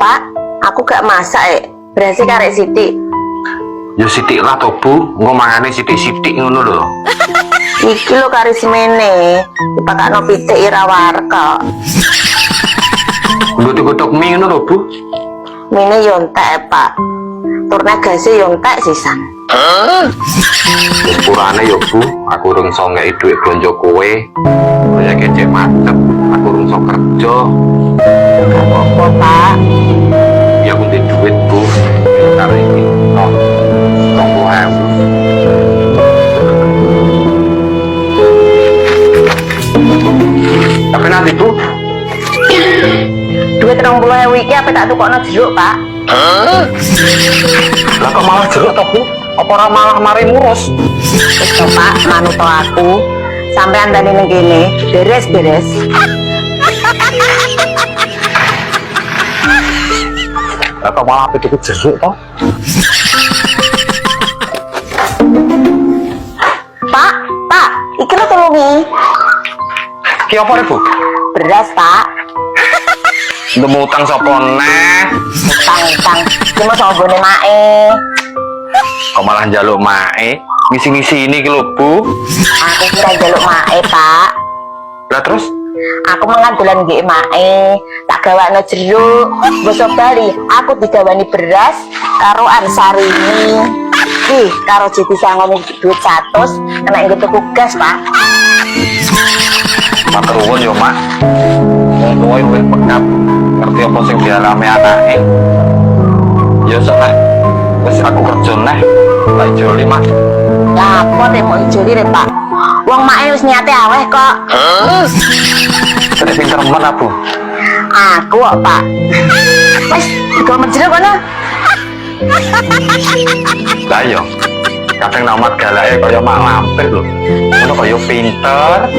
Pak. Aku gak masak berasnya karek sithik. Ya sithik lah to, Bu. Ngomongane sithik-sithik ngono lho. Iki lho kari semene, dipakakno pitik ira warka. Godhog-godhog mie ngono lho, Bu. Mine yo entek, Pak. Turne gase yo entek sisan. Sepurane yo, Bu. Aku urung iso ngeki dhuwit blonjo kowe. Kaya kecek macet. Aku urung iso kerja. Gak apa-apa, Pak. Ya aku ndek dhuwit, Bu. Karo iki. Oh. 20.000. Tapi nanti, Bu. Duit 20.000 iki apa tak tukokno jeruk, Pak? Lah kok malah jeruk to, Bu? Apa ora malah mari murus? Wis to, Pak, manut to aku. Sampean tani ning kene, beres-beres. Lah kok malah pikir jeruk to? Pak, iki lho tulungi. Ki apa rek, Bu? Beras, Pak. Ndemu utang sapa neh? Utang. Iki mau songgone mae. Kok malah njaluk mae? Ngisi-ngisi ini ki lho, Bu. Aku kira njaluk mae, Pak. Lah terus? Aku mengadulan nggih mae, tak gawakno jeruk. Basa Bali, aku digawani beras karo Ansarini. Ih, karo Jiti Sangoni duit 100, kena nggo tuku gas, Pak. Matur nuwun yo, Mak. Wong tuwa luwih pekap ngerti apa sing dialami anake. Ya sak wis aku kerja neh. Tak joli, Mak. Lah apa nek mau ijoli rek, Pak? Wong mae wis niate aweh kok. Nek pinter men, Bu. Aku kok, Pak. Wis digawe jeruk kono. Lah yo. Kadang namat galake kaya mak lampir lho. Ngono kaya pinter.